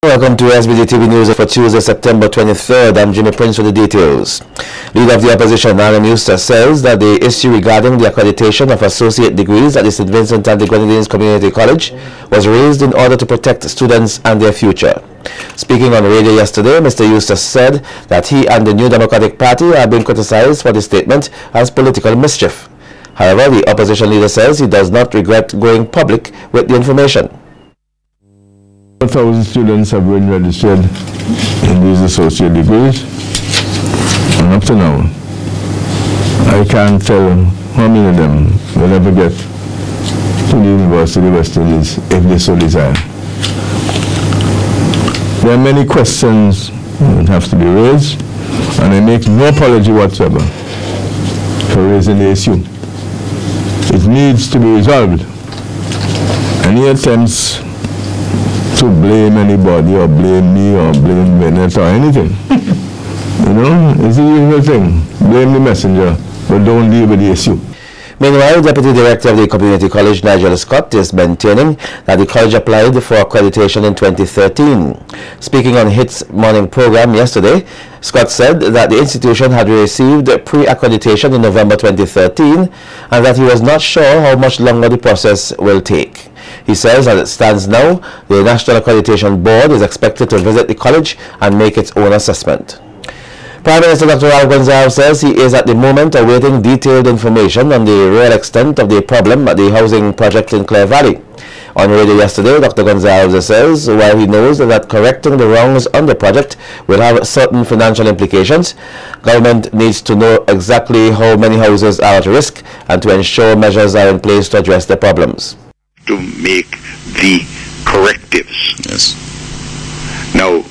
Welcome to SVG-TV News for Tuesday, September 23rd. I'm Jimmy Prince with the details. Leader of the opposition, Eustace, says that the issue regarding the accreditation of associate degrees at the St. Vincent and the Grenadines Community College was raised in order to protect students and their future. Speaking on radio yesterday, Mr. Eustace said that he and the New Democratic Party are being criticized for the statement as political mischief. However, the opposition leader says he does not regret going public with the information. 1,000 students have been registered in these associate degrees, and up to now, I can't tell how many of them will ever get to the University of the West Indies if they so desire. There are many questions that have to be raised, and I make no apology whatsoever for raising the issue. It needs to be resolved. Any attempts to blame anybody or blame me or blame Bennett or anything, it's the usual thing. Blame the messenger, but don't deal with the issue. Meanwhile, Deputy Director of the Community College, Nigel Scott, is maintaining that the college applied for accreditation in 2013. Speaking on HIT's morning program yesterday, Scott said that the institution had received pre-accreditation in November 2013 and that he was not sure how much longer the process will take. He says, as it stands now, the National Accreditation Board is expected to visit the college and make its own assessment. Prime Minister Dr. Al Gonzalez says he is at the moment awaiting detailed information on the real extent of the problem at the housing project in Clare Valley. On radio yesterday, Dr. Gonzalez says while he knows that correcting the wrongs on the project will have certain financial implications, government needs to know exactly how many houses are at risk and to ensure measures are in place to address the problems. To make the correctives. Yes. Now,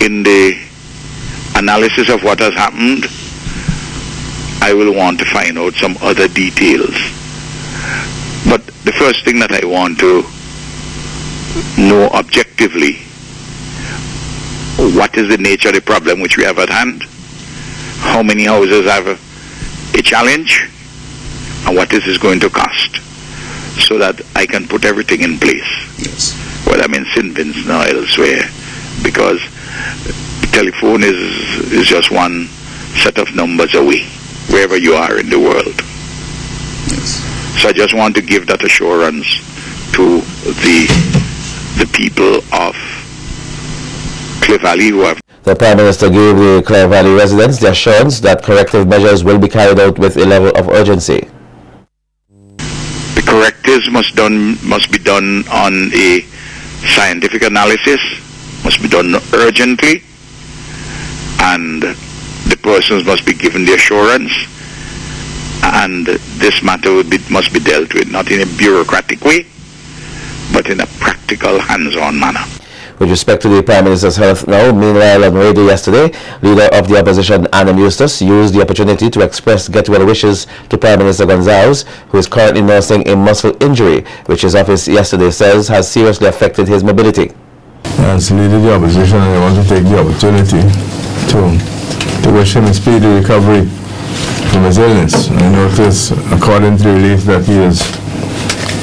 in the analysis of what has happened, I will want to find out some other details. But the first thing that I want to know objectively, what is the nature of the problem which we have at hand? How many houses have a challenge? And what this is going to cost, so that I can put everything in place. Yes. Whether I'm in St. Vincent or elsewhere, because the telephone is just one set of numbers away, wherever you are in the world. Yes. So I just want to give that assurance to the people of Clare Valley who have. The Prime Minister gave the Clare Valley residents the assurance that corrective measures will be carried out with a level of urgency. Correctives must be done on a scientific analysis, must be done urgently, and the persons must be given the assurance, and this matter must be dealt with not in a bureaucratic way, but in a practical, hands-on manner. With respect to the Prime Minister's health now, meanwhile on radio yesterday, Leader of the Opposition, Eustace, used the opportunity to express get-well wishes to Prime Minister Gonzalez, who is currently nursing a muscle injury, which his office yesterday says has seriously affected his mobility. As Leader of the Opposition, I want to take the opportunity to wish him a speedy recovery from his illness. I notice, according to the relief, that he has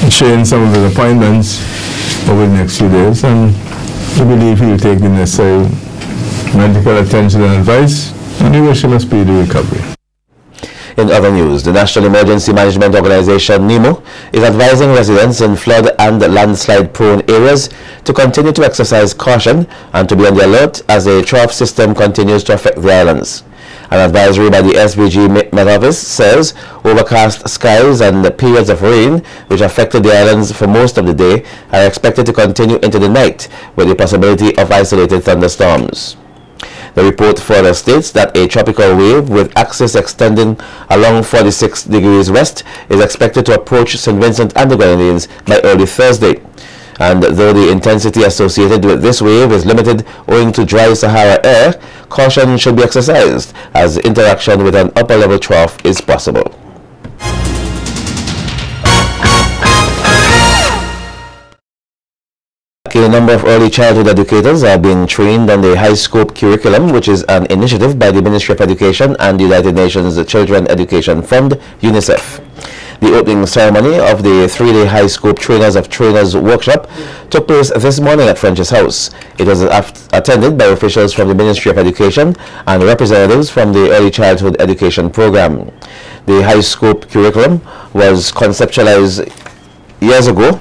changed some of his appointments over the next few days, and I believe he will take the necessary medical attention and advice, and we wish him a speedy recovery. In other news, the National Emergency Management Organization, NEMO, is advising residents in flood and landslide-prone areas to continue to exercise caution and to be on the alert as a trough system continues to affect the islands. An advisory by the SVG Met Office says overcast skies and the periods of rain, which affected the islands for most of the day, are expected to continue into the night, with the possibility of isolated thunderstorms. The report further states that a tropical wave with axis extending along 46 degrees west is expected to approach St. Vincent and the Grenadines by early Thursday. And though the intensity associated with this wave is limited owing to dry Sahara air, caution should be exercised as interaction with an upper-level trough is possible. A number of early childhood educators are being trained on the High Scope Curriculum, which is an initiative by the Ministry of Education and the United Nations Children Education Fund, UNICEF. The opening ceremony of the 3-day high scope Trainers of Trainers workshop took place this morning at French's House. It was attended by officials from the Ministry of Education and representatives from the Early Childhood Education Program. The high scope curriculum was conceptualized years ago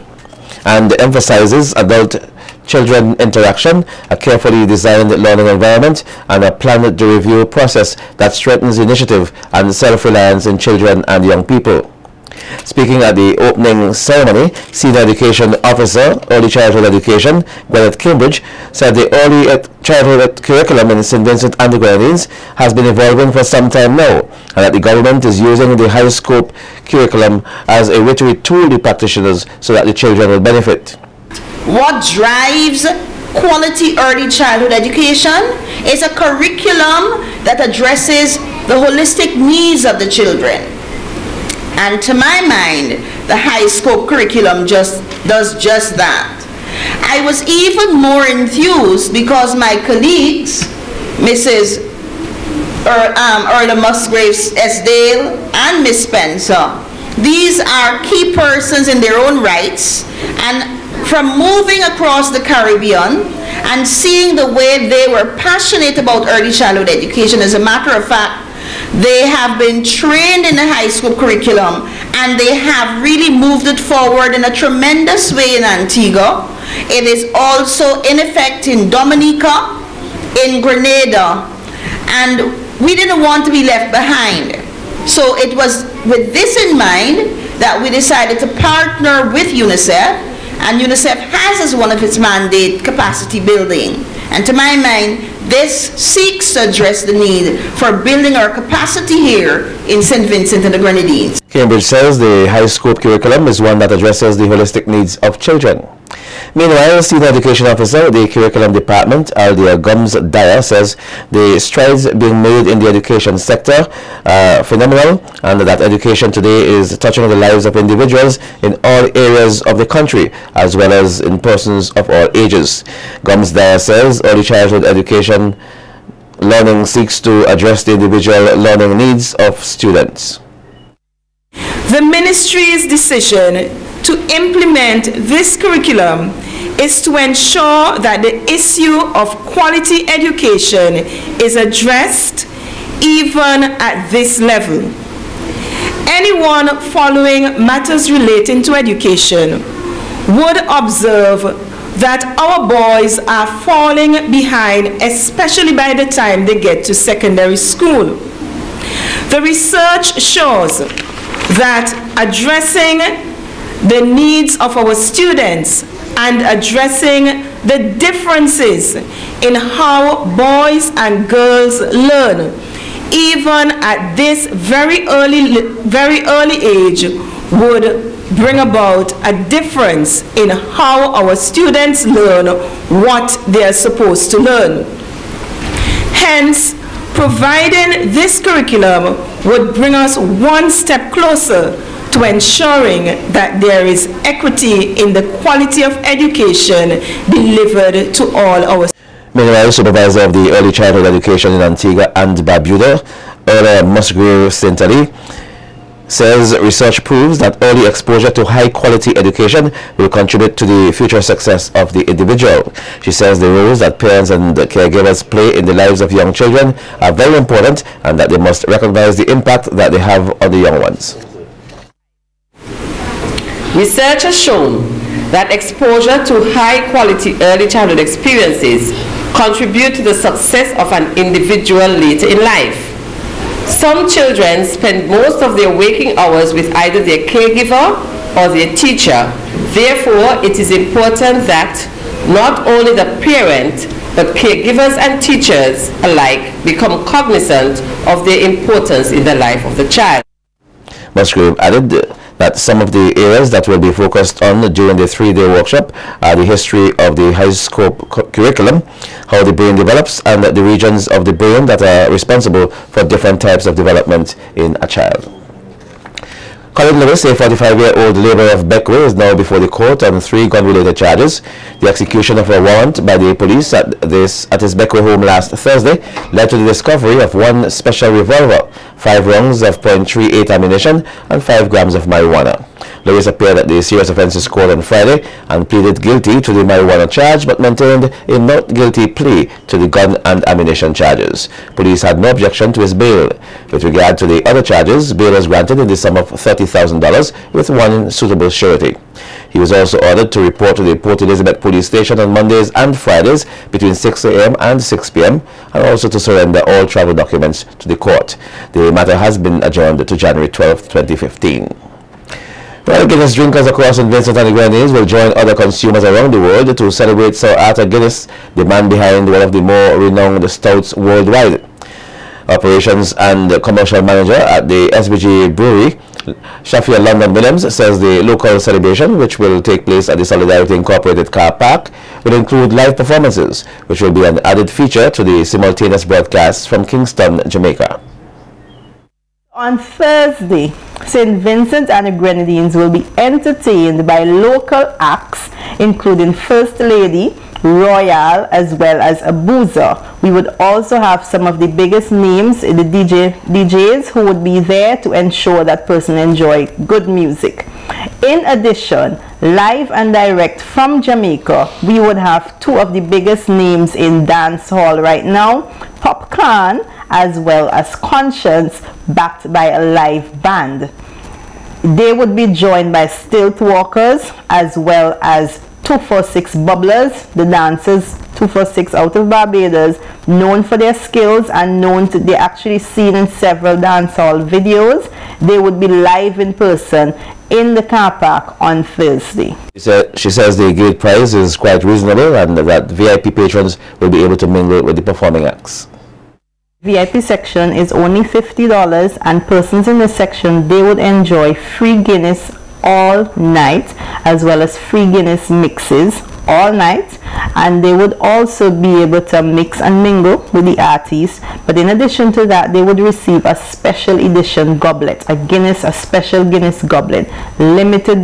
and emphasizes adult-children interaction, a carefully designed learning environment, and a planned review process that strengthens initiative and self-reliance in children and young people. Speaking at the opening ceremony, Senior Education Officer, Early Childhood Education, Gwyneth Cambridge, said the early childhood curriculum in St. Vincent and the Grenadines has been evolving for some time now, and that the government is using the high scope curriculum as a way to retool the practitioners so that the children will benefit. What drives quality early childhood education is a curriculum that addresses the holistic needs of the children. And to my mind, the high scope curriculum does just that. I was even more enthused because my colleagues, Mrs. Erla Musgraves Esdale and Miss Spencer, these are key persons in their own rights, and from moving across the Caribbean and seeing the way they were passionate about early childhood education, as a matter of fact, they have been trained in the high school curriculum and they have really moved it forward in a tremendous way in Antigua. It is also in effect in Dominica, in Grenada, and we didn't want to be left behind. So it was with this in mind that we decided to partner with UNICEF, and UNICEF has as one of its mandate capacity building. And to my mind, this seeks to address the need for building our capacity here in St. Vincent and the Grenadines. Cambridge says the high scope curriculum is one that addresses the holistic needs of children. Meanwhile, Senior Education Officer, the Curriculum Department, Aldia Gums-Dyer, says the strides being made in the education sector are phenomenal, and that education today is touching the lives of individuals in all areas of the country, as well as in persons of all ages. Gums-Dyer says early childhood education learning seeks to address the individual learning needs of students. The ministry's decision to implement this curriculum is to ensure that the issue of quality education is addressed even at this level. Anyone following matters relating to education would observe that our boys are falling behind, especially by the time they get to secondary school. The research shows that addressing the needs of our students and addressing the differences in how boys and girls learn, even at this very early age, would bring about a difference in how our students learn what they are supposed to learn. Hence, providing this curriculum would bring us one step closer to ensuring that there is equity in the quality of education delivered to all our. Meanwhile, Supervisor of the Early Childhood Education in Antigua and Barbuda, Erla Musgraves Esdale, says research proves that early exposure to high-quality education will contribute to the future success of the individual. She says the roles that parents and caregivers play in the lives of young children are very important, and that they must recognize the impact that they have on the young ones. Research has shown that exposure to high-quality early childhood experiences contribute to the success of an individual later in life. Some children spend most of their waking hours with either their caregiver or their teacher. Therefore, it is important that not only the parent, but caregivers and teachers alike become cognizant of their importance in the life of the child. Musgrave added that some of the areas that will be focused on during the 3-day workshop are the history of the high scope curriculum, how the brain develops, and the regions of the brain that are responsible for different types of development in a child. Colin Lewis, a 45-year-old labourer of Beckway, is now before the court on 3 gun-related charges. The execution of a warrant by the police at his Beckway home last Thursday led to the discovery of 1 special revolver, 5 rounds of .38 ammunition, and 5 grams of marijuana. Lewis appeared at the serious offences court on Friday and pleaded guilty to the marijuana charge, but maintained a not guilty plea to the gun and ammunition charges. Police had no objection to his bail. With regard to the other charges, bail was granted in the sum of $30,000 with 1 suitable surety. He was also ordered to report to the Port Elizabeth Police Station on Mondays and Fridays between 6 a.m. and 6 p.m. and also to surrender all travel documents to the court. The matter has been adjourned to January 12, 2015. Well, Guinness drinkers across St. Vincent and the Grenadines will join other consumers around the world to celebrate Sir Arthur Guinness, the man behind one of the more renowned stouts worldwide. Operations and Commercial Manager at the SVG Brewery, Shafia London Williams, says the local celebration, which will take place at the Solidarity Incorporated car park, will include live performances, which will be an added feature to the simultaneous broadcasts from Kingston, Jamaica. On Thursday, St. Vincent and the Grenadines will be entertained by local acts, including First Lady, Royal, as well as Abuza. We would also have some of the biggest names in the DJs who would be there to ensure that person enjoy good music. In addition, live and direct from Jamaica, we would have 2 of the biggest names in dance hall right now, Popcorn as well as Conscience, backed by a live band. They would be joined by Stilt Walkers as well as 246 Bubblers, the dancers 246 out of Barbados, known for their skills and known to they're actually seen in several dancehall videos. They would be live in person in the car park on Thursday. She says the gate price is quite reasonable and that VIP patrons will be able to mingle with the performing acts. VIP section is only $50, and persons in the section, they would enjoy free Guinness all night as well as free Guinness mixes all night, and they would also be able to mix and mingle with the artists. But in addition to that, they would receive a special edition goblet, a special Guinness goblet, limited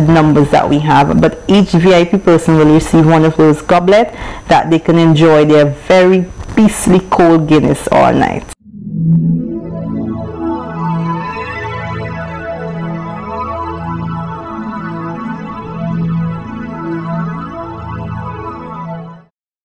numbers that we have, but each VIP person will receive one of those goblets that they can enjoy their very peacefully cold Guinness all night.